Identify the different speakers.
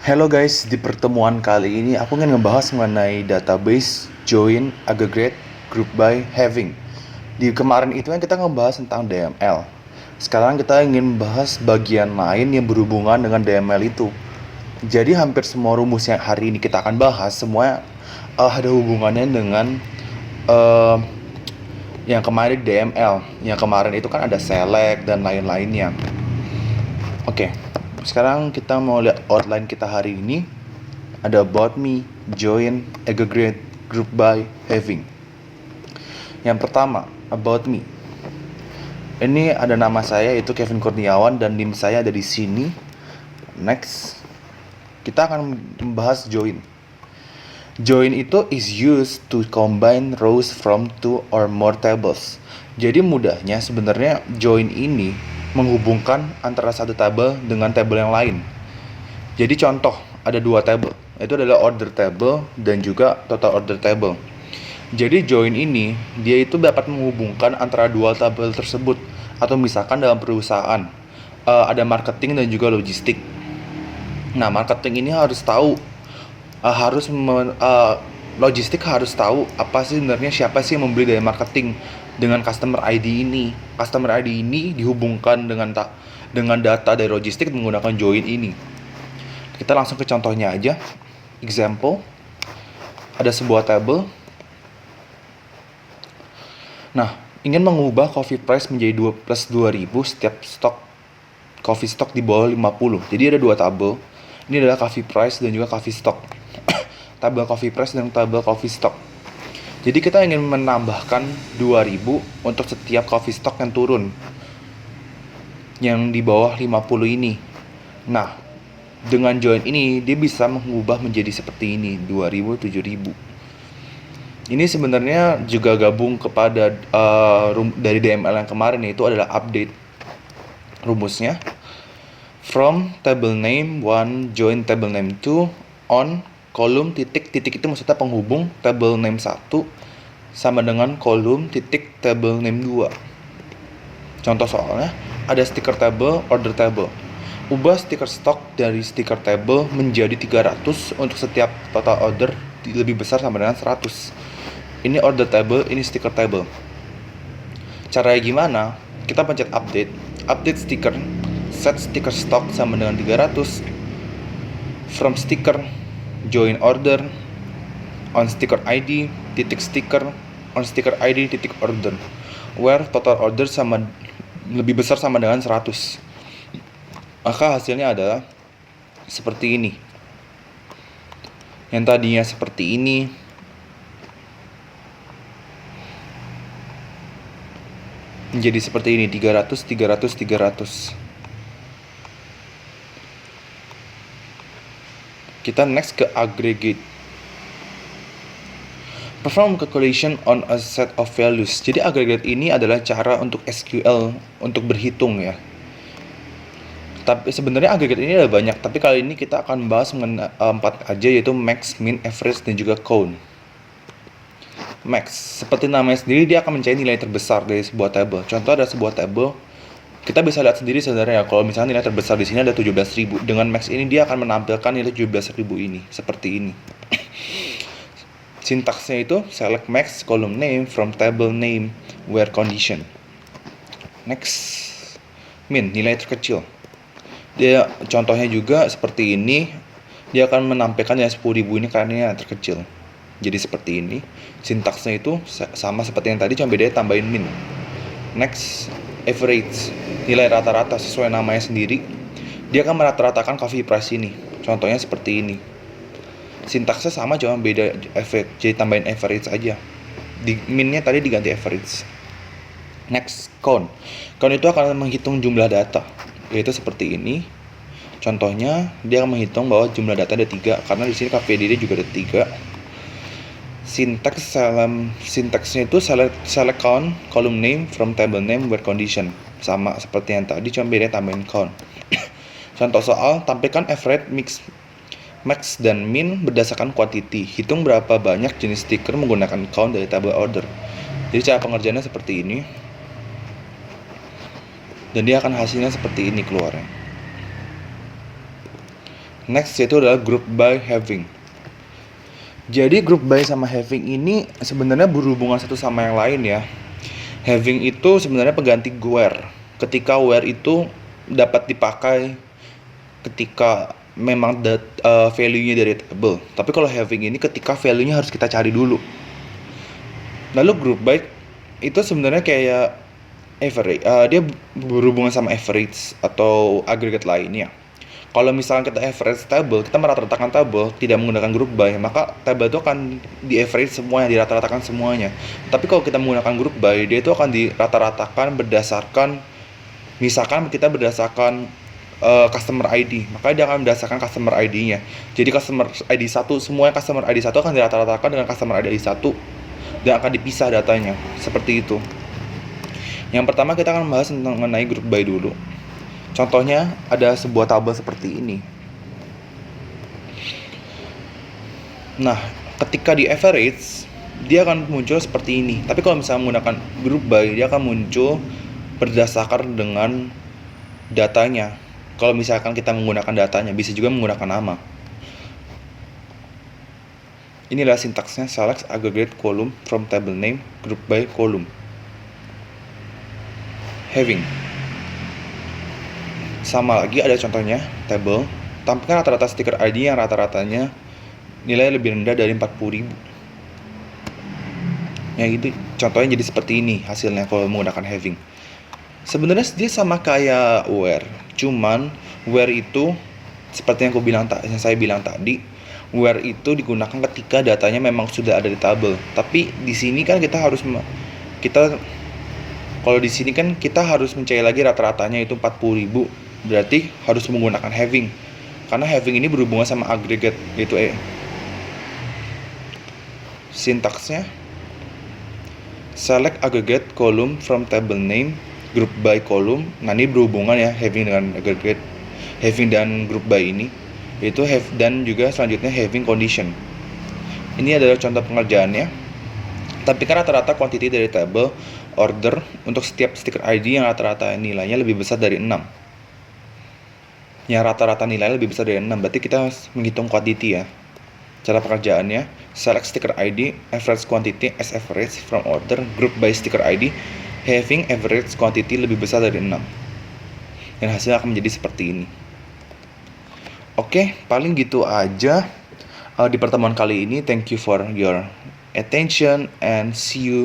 Speaker 1: Hello guys, di pertemuan kali ini aku ingin ngebahas mengenai database, join, aggregate, group by, having. Di kemarin itu kan kita ngebahas tentang DML. Sekarang kita ingin bahas bagian lain yang berhubungan dengan DML itu. Jadi hampir semua rumus yang hari ini kita akan bahas semua ada hubungannya dengan eh, yang kemarin DML. Yang kemarin itu kan ada select dan lain-lainnya. Oke, sekarang kita mau lihat outline kita hari ini. Ada about me, join, aggregate, group by, having. Yang pertama, about me. Ini ada nama saya yaitu Kevin Kurniawan dan NIM saya ada di sini. Next, kita akan membahas join. Join itu is used to combine rows from two or more tables. Jadi mudahnya sebenarnya join ini menghubungkan antara satu tabel dengan tabel yang lain. Jadi contoh, ada dua tabel. Itu adalah order table dan juga total order table. Jadi join ini dia itu dapat menghubungkan antara dua tabel tersebut. Atau misalkan dalam perusahaan ada marketing dan juga logistik. Nah, marketing ini harus tahu logistik harus tahu apa sih sebenarnya siapa sih yang membeli dari marketing dengan customer ID ini. Customer ID ini dihubungkan dengan data dari logistik menggunakan join ini. Kita langsung ke contohnya aja. Example, ada sebuah table. Nah, ingin mengubah coffee price menjadi 2 + 2.000 setiap stok coffee stock di bawah 50. Jadi ada dua tabel. Ini adalah coffee price dan juga coffee stock. Tabel coffee price dan tabel coffee stock. Jadi kita ingin menambahkan 2.000 untuk setiap coffee stock yang turun. Yang di bawah 50 ini. Nah, dengan join ini dia bisa mengubah menjadi seperti ini, 2.000, 7.000. Ini sebenarnya juga gabung kepada dari DML yang kemarin, yaitu adalah update. Rumusnya from table name 1 join table name 2 on kolom titik itu maksudnya penghubung table name 1 sama dengan kolom titik table name 2. Contoh soalnya ada sticker table, order table. Ubah stiker stok dari stiker table menjadi 300 untuk setiap total order lebih besar sama dengan 100. Ini order table, ini stiker table. Caranya gimana? Kita pencet update, update stiker, set stiker stok sama dengan 300. From stiker, join order, on sticker ID, titik stiker, on sticker ID, titik order. Where total order sama lebih besar sama dengan 100. Maka hasilnya adalah seperti ini. Yang tadinya seperti ini menjadi seperti ini, 300, 300, 300. Kita next ke aggregate. Perform calculation on a set of values. Jadi aggregate ini adalah cara untuk SQL untuk berhitung ya. Tapi sebenarnya aggregate ini ada banyak, tapi kali ini kita akan bahas mengenai 4 aja, yaitu max, min, average, dan juga count. Max, seperti namanya sendiri, dia akan mencari nilai terbesar dari sebuah table. Contoh ada sebuah table, kita bisa lihat sendiri sebenarnya kalau misalnya nilai terbesar di sini ada 17.000. Dengan max ini dia akan menampilkan nilai 17.000 ini, seperti ini. Sintaksnya itu select max column name from table name where condition. Next, min, nilai terkecil. Dia contohnya juga seperti ini. Dia akan menampilkan yang 10.000 ini karena yang terkecil. Jadi seperti ini. Sintaksnya itu sama seperti yang tadi, cuma bedanya tambahin min. Next, average, nilai rata-rata sesuai namanya sendiri. Dia akan merata-ratakan coffee price ini. Contohnya seperti ini. Sintaksnya sama, cuma beda efek. Jadi tambahin average aja. Di minnya tadi diganti average. Next, count. Count itu akan menghitung jumlah data, yaitu seperti ini. Contohnya dia akan menghitung bahwa jumlah data ada 3 karena di sini KPDD juga ada 3. Sintaksnya itu select count column name from table name where condition. Sama seperti yang tadi, cuma bedanya tambahin count. Contoh soal, tampilkan average, mix, max dan min berdasarkan quantity. Hitung berapa banyak jenis stiker menggunakan count dari table order. Jadi cara pengerjaannya seperti ini. Dan dia akan hasilnya seperti ini keluarnya. Next yaitu adalah group by having. Jadi group by sama having ini sebenarnya berhubungan satu sama yang lain ya. Having itu sebenarnya pengganti where. Ketika where itu dapat dipakai ketika memang value-nya dari table. Tapi kalau having ini ketika value-nya harus kita cari dulu. Lalu group by itu sebenarnya kayak average. Dia berhubungan sama average atau aggregate lainnya. Kalau misalnya kita average table, kita merata-ratakan table tidak menggunakan group by, maka table itu akan di average semuanya, dirata-ratakan semuanya. Tapi kalau kita menggunakan group by, dia itu akan dirata-ratakan berdasarkan, misalkan kita berdasarkan customer ID, maka dia akan berdasarkan customer ID-nya. Jadi customer ID 1, semuanya customer ID 1 akan dirata-ratakan dengan customer ID 1 dan akan dipisah datanya. Seperti itu. Yang pertama kita akan bahas mengenai group by dulu. Contohnya ada sebuah tabel seperti ini. Nah, ketika di average, dia akan muncul seperti ini. Tapi kalau misalnya menggunakan group by, dia akan muncul berdasarkan dengan datanya. Kalau misalkan kita menggunakan datanya, bisa juga menggunakan nama. Inilah sintaksnya, select aggregate column from table name, group by column. Having. Sama lagi ada contohnya, table, tampilkan rata-rata stiker ID yang rata-ratanya nilai lebih rendah dari 40.000. Ya gitu, contohnya jadi seperti ini hasilnya kalau menggunakan having. Sebenarnya dia sama kayak where, cuman where itu seperti yang saya bilang tadi, where itu digunakan ketika datanya memang sudah ada di tabel. Tapi di sini kan kalau di sini kan kita harus mencari lagi rata-ratanya itu 40.000. Berarti harus menggunakan having. Karena having ini berhubungan sama aggregate, yaitu sintaksnya select aggregate column from table name, group by column. Nah, ini berhubungan ya having dengan aggregate, having dan group by ini, yaitu have dan juga selanjutnya having condition. Ini adalah contoh pengerjaannya. Tapi kan rata-rata quantity dari table order untuk setiap stiker ID yang rata-rata nilainya lebih besar dari 6. Yang rata-rata nilainya lebih besar dari 6, berarti kita harus menghitung quantity ya. Cara pengerjaannya, select sticker ID, average quantity as average from order, group by sticker ID, having average quantity lebih besar dari 6. Dan hasilnya akan menjadi seperti ini. Oke, paling gitu aja di pertemuan kali ini. Thank you for your attention and see you